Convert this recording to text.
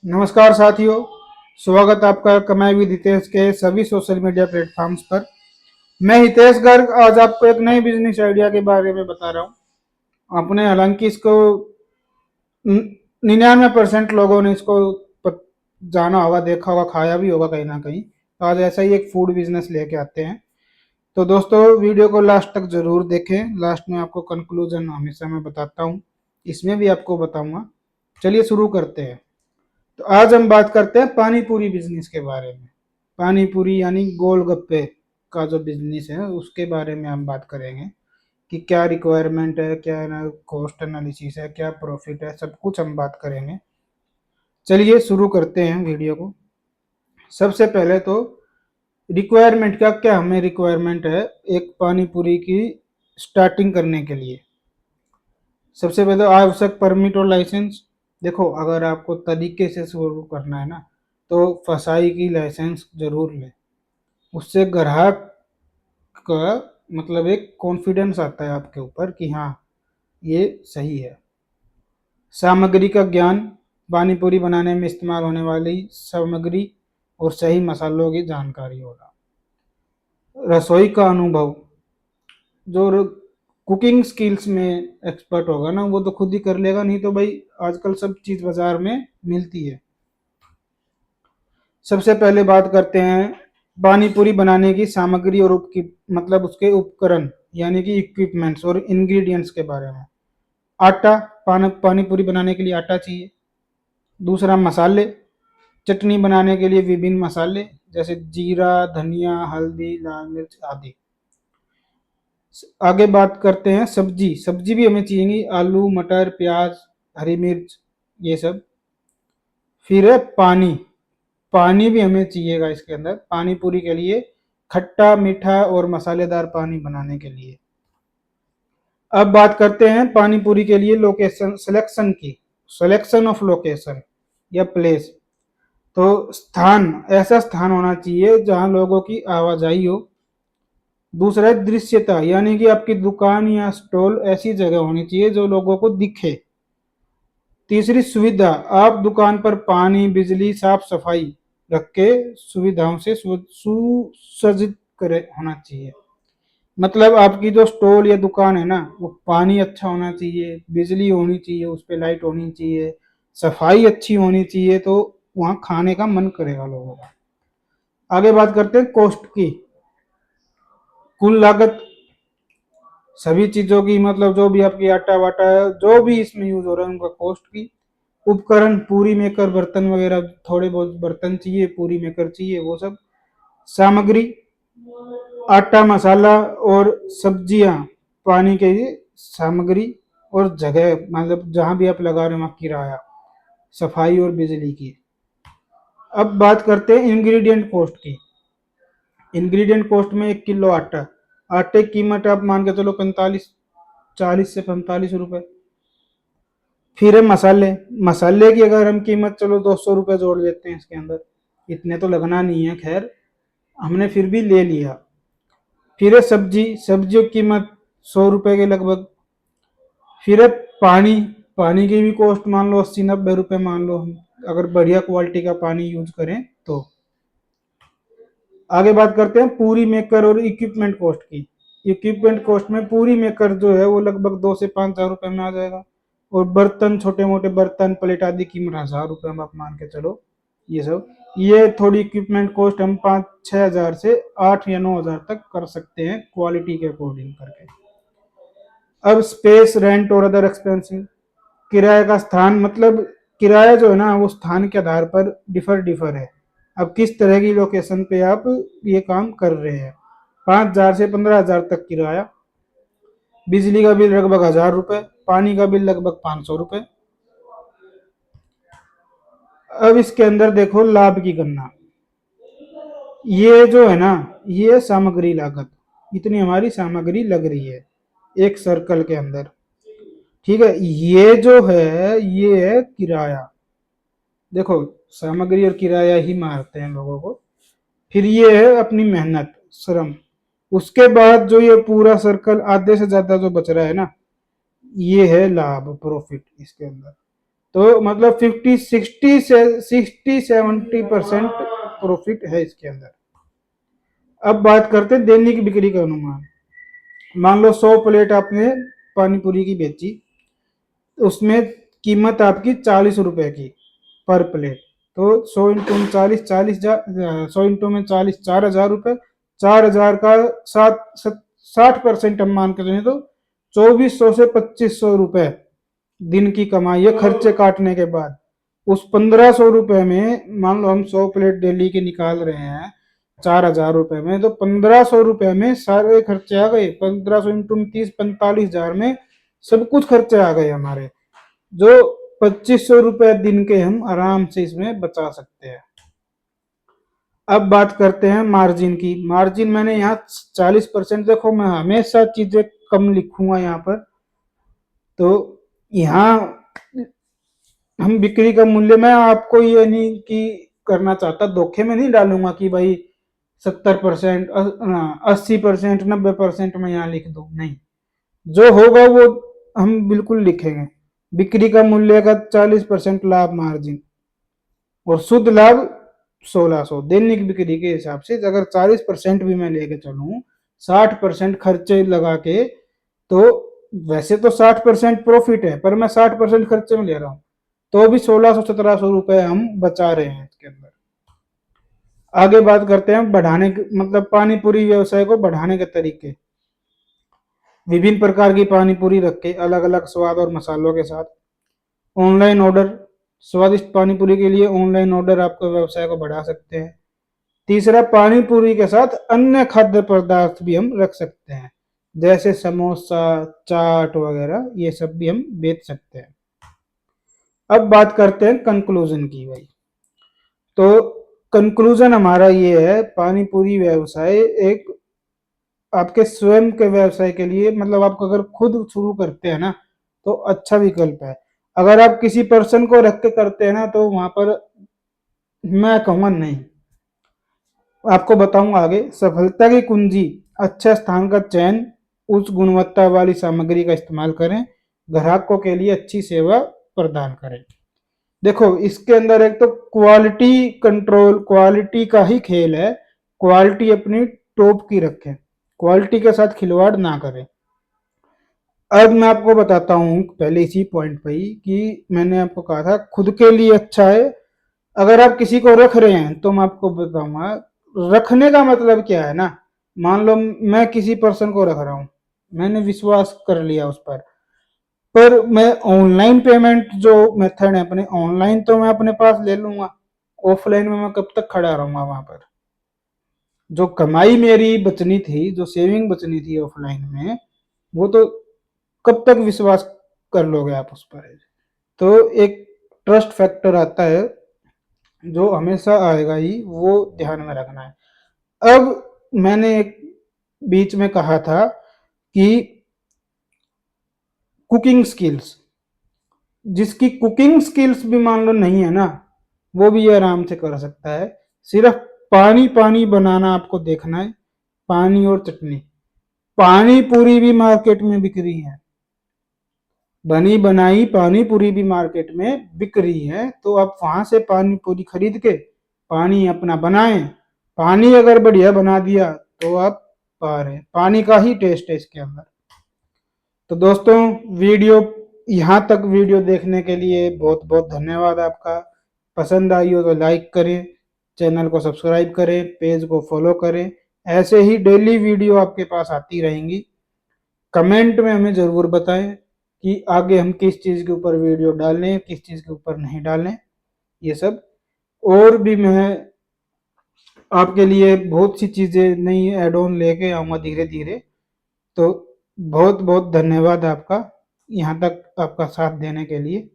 नमस्कार साथियों, स्वागत आपका कमाई विद हितेश के सभी सोशल मीडिया प्लेटफॉर्म्स पर। मैं हितेश गर्ग आज आपको एक नई बिजनेस आइडिया के बारे में बता रहा हूँ। आपने हालांकि इसको 99% लोगों ने इसको जाना होगा, देखा होगा, खाया भी होगा कहीं ना कहीं। तो आज ऐसा ही एक फूड बिजनेस लेके आते हैं। तो दोस्तों, वीडियो को लास्ट तक जरूर देखें। लास्ट में आपको कंक्लूजन हमेशा मैं बताता हूँ, इसमें भी आपको बताऊंगा। चलिए शुरू करते हैं। तो आज हम बात करते हैं पानी पूरी बिजनेस के बारे में। पानी पूरी यानी गोलगप्पे का जो बिजनेस है उसके बारे में हम बात करेंगे कि क्या रिक्वायरमेंट है, क्या ना कॉस्ट एनालिसिस है, क्या प्रॉफिट है, सब कुछ हम बात करेंगे। चलिए शुरू करते हैं वीडियो को। सबसे पहले तो रिक्वायरमेंट का क्या हमें रिक्वायरमेंट है एक पानी पूरी की स्टार्टिंग करने के लिए। सबसे पहले तो आवश्यक परमिट और लाइसेंस। देखो, अगर आपको तरीके से शुरू करना है ना, तो फसाई की लाइसेंस जरूर लें। उससे ग्राहक का मतलब एक कॉन्फिडेंस आता है आपके ऊपर कि हाँ, ये सही है। सामग्री का ज्ञान, पानी पूरी बनाने में इस्तेमाल होने वाली सामग्री और सही मसालों की जानकारी होना। रसोई का अनुभव, जो कुकिंग स्किल्स में एक्सपर्ट होगा ना, वो तो खुद ही कर लेगा, नहीं तो भाई आजकल सब चीज बाजार में मिलती है। सबसे पहले बात करते हैं पानी पूरी बनाने की सामग्री और मतलब उसके उपकरण यानी कि इक्विपमेंट्स और इंग्रेडिएंट्स के बारे में। आटा, पानी पूरी बनाने के लिए आटा चाहिए। दूसरा, मसाले, चटनी बनाने के लिए विभिन्न मसाले जैसे जीरा, धनिया, हल्दी, लाल मिर्च आदि। आगे बात करते हैं सब्जी। सब्जी भी हमें चाहिए, आलू, मटर, प्याज, हरी मिर्च, ये सब। फिर है पानी। पानी भी हमें चाहिएगा इसके अंदर, पानी पूरी के लिए खट्टा, मीठा और मसालेदार पानी बनाने के लिए। अब बात करते हैं पानी पूरी के लिए लोकेशन सिलेक्शन की। सिलेक्शन ऑफ लोकेशन या प्लेस। तो स्थान, ऐसा स्थान होना चाहिए जहां लोगों की आवाजाही हो। दूसरा है दृश्यता, यानी कि आपकी दुकान या स्टॉल ऐसी जगह होनी चाहिए जो लोगों को दिखे। तीसरी, सुविधा, आप दुकान पर पानी, बिजली, साफ सफाई रख के सुविधाओं से सुसज्जित करे होना चाहिए। मतलब आपकी जो स्टॉल या दुकान है ना, वो पानी अच्छा होना चाहिए, बिजली होनी चाहिए, उस पर लाइट होनी चाहिए, सफाई अच्छी होनी चाहिए, तो वहाँ खाने का मन करेगा लोगों का। आगे बात करते हैं कॉस्ट की। कुल लागत सभी चीजों की, मतलब जो भी आपकी आटा वाटा है, जो भी इसमें यूज हो रहा है, उनका कॉस्ट की। उपकरण, पूरी मेकर, बर्तन वगैरह, थोड़े बहुत बर्तन चाहिए, पूरी मेकर चाहिए, वो सब। सामग्री, आटा, मसाला और सब्जियां, पानी के लिए सामग्री, और जगह मतलब जहां भी आप लगा रहे हो वहां किराया, सफाई और बिजली की। अब बात करते हैं इंग्रेडिएंट कॉस्ट की। इंग्रेडिएंट कॉस्ट में 1 किलो आटा, आटे की कीमत आप मान के चलो 40 से 45 रुपए। फिर है मसाले। मसाले की अगर हम कीमत चलो 200 रुपये जोड़ लेते हैं इसके अंदर, इतने तो लगना नहीं है, खैर हमने फिर भी ले लिया। फिर है सब्जी, सब्जियों की कीमत 100 रुपये के लगभग। फिर है पानी, पानी की भी कॉस्ट मान लो 80-90 रुपये मान लो, हम अगर बढ़िया क्वालिटी का पानी यूज करें तो। आगे बात करते हैं पूरी मेकर और इक्विपमेंट कॉस्ट की। इक्विपमेंट कॉस्ट में पूरी मेकर जो है वो लगभग 2 से 5 हजार रुपये में आ जाएगा। और बर्तन, छोटे मोटे बर्तन, प्लेट आदि कीमत 1000 रुपये में आप मान के चलो। ये सब, ये थोड़ी इक्विपमेंट कॉस्ट हम 5-6 हजार से 8 या 9 हजार तक कर सकते हैं क्वालिटी के अकॉर्डिंग करके। अब स्पेस, रेंट और अदर एक्सपेंसिव। किराए का स्थान, मतलब किराया जो है ना वो स्थान के आधार पर डिफर डिफर है। अब किस तरह की लोकेशन पे आप ये काम कर रहे हैं। 5 हजार से 15 हजार तक किराया। बिजली का बिल लगभग 1000 रुपये, पानी का बिल लगभग 500 रुपये। अब इसके अंदर देखो लाभ की गणना। ये जो है ना, ये सामग्री लागत, इतनी हमारी सामग्री लग रही है एक सर्कल के अंदर। ठीक है, ये जो है ये है किराया। देखो, सामग्री और किराया ही मारते हैं लोगों को। फिर ये है अपनी मेहनत, श्रम। उसके बाद जो ये पूरा सर्कल आधे से ज्यादा जो बच रहा है ना, ये है लाभ, प्रॉफिट इसके अंदर। तो मतलब 50-60 से 60-70% प्रॉफिट है इसके अंदर। अब बात करते हैं दैनिक बिक्री का अनुमान। मान लो 100 प्लेट आपने पानी पूरी की बेची, उसमें कीमत आपकी 40 रुपए की पर प्लेट। तो 100 × 40, 100 × 40, 4,000 रुपये। 4,000 का 60% हम मान कर चलें तो 2,400 से 2,500 रुपये दिन की कमाई है खर्चे काटने के बाद। उस 1,500 रुपये में मान लो हम 100 प्लेट डेली के निकाल रहे हैं 4,000 रुपये में, तो 1,500 रुपये में सारे खर्चे आ गए। 1,500 × 30, 45,000 में सब कुछ खर्चे आ गए हमारे, जो 2,500 रुपये दिन के हम आराम से इसमें बचा सकते हैं। अब बात करते हैं मार्जिन की। मार्जिन मैंने यहाँ 40%, देखो मैं हमेशा चीजें कम लिखूंगा यहाँ पर। तो यहाँ हम बिक्री का मूल्य, मैं आपको ये नहीं कि करना चाहता, धोखे में नहीं डालूंगा कि भाई 70%, 80%, 90% में यहाँ लिख दो, नहीं। जो होगा वो हम बिल्कुल लिखेंगे। बिक्री का मूल्य का 40% लाभ मार्जिन और शुद्ध लाभ 1,600 दैनिक बिक्री के हिसाब से। अगर 40% भी मैं लेके चलूं, 60% खर्चे लगा के, तो वैसे तो 60% प्रॉफिट है, पर मैं 60% खर्चे में ले रहा हूं, तो भी 1,600-1,700 रुपए हम बचा रहे हैं इसके अंदर। आगे बात करते हैं बढ़ाने मतलब पानी पूरी व्यवसाय को बढ़ाने के तरीके। विभिन्न प्रकार की पानी पूरी रखे अलग अलग स्वाद और मसालों के साथ। ऑनलाइन ऑर्डर, स्वादिष्ट पानी पूरी के लिए ऑनलाइन ऑर्डर आपको व्यवसाय को बढ़ा सकते हैं। तीसरा, पानी पूरी के साथ अन्य खाद्य पदार्थ भी हम रख सकते हैं, जैसे समोसा, चाट वगैरह, ये सब भी हम बेच सकते हैं। अब बात करते हैं कंक्लूजन की भाई। तो कंक्लूजन हमारा ये है, पानी पूरी व्यवसाय एक आपके स्वयं के व्यवसाय के लिए, मतलब आप अगर खुद शुरू करते हैं ना तो अच्छा विकल्प है। अगर आप किसी पर्सन को रख के करते हैं ना तो वहां पर मैं कहूँगा नहीं। आपको बताऊंगा आगे। सफलता की कुंजी, अच्छे स्थान का चयन, उच्च गुणवत्ता वाली सामग्री का इस्तेमाल करें, ग्राहकों के लिए अच्छी सेवा प्रदान करें। देखो इसके अंदर एक तो क्वालिटी कंट्रोल, क्वालिटी का ही खेल है। क्वालिटी अपनी टॉप की रखें, क्वालिटी के साथ खिलवाड़ ना करें। अब मैं आपको बताता हूँ पहले इसी पॉइंट पे ही कि मैंने आपको कहा था खुद के लिए अच्छा है। अगर आप किसी को रख रहे हैं तो मैं आपको बताऊंगा रखने का मतलब क्या है ना। मान लो मैं किसी पर्सन को रख रहा हूँ, मैंने विश्वास कर लिया उस पर मैं ऑनलाइन पेमेंट जो मेथड है अपने, ऑनलाइन तो मैं अपने पास ले लूंगा, ऑफलाइन में मैं कब तक खड़ा रहूंगा वहां पर। जो कमाई मेरी बचनी थी, जो सेविंग बचनी थी ऑफलाइन में, वो तो कब तक विश्वास कर लोगे आप उस पर। तो एक ट्रस्ट फैक्टर आता है जो हमेशा आएगा ही, वो ध्यान में रखना है। अब मैंने एक बीच में कहा था कि कुकिंग स्किल्स, जिसकी कुकिंग स्किल्स भी मान लो नहीं है ना, वो भी ये आराम से कर सकता है। सिर्फ पानी पानी बनाना आपको देखना है, पानी और चटनी। पानी पूरी भी मार्केट में बिक रही है, बनी बनाई पानी पूरी भी मार्केट में बिक रही है। तो आप वहां से पानी पूरी खरीद के पानी अपना बनाएं। पानी अगर बढ़िया बना दिया तो आप पा रहे हैं, पानी का ही टेस्ट है इसके अंदर। तो दोस्तों वीडियो यहाँ तक वीडियो देखने के लिए बहुत बहुत धन्यवाद आपका। पसंद आई हो तो लाइक करें, चैनल को सब्सक्राइब करें, पेज को फॉलो करें। ऐसे ही डेली वीडियो आपके पास आती रहेंगी। कमेंट में हमें ज़रूर बताएं कि आगे हम किस चीज़ के ऊपर वीडियो डालें, किस चीज़ के ऊपर नहीं डालें, ये सब। और भी मैं आपके लिए बहुत सी चीज़ें नई ऐड ऑन लेके आऊँगा धीरे धीरे। तो बहुत बहुत धन्यवाद आपका यहाँ तक आपका साथ देने के लिए।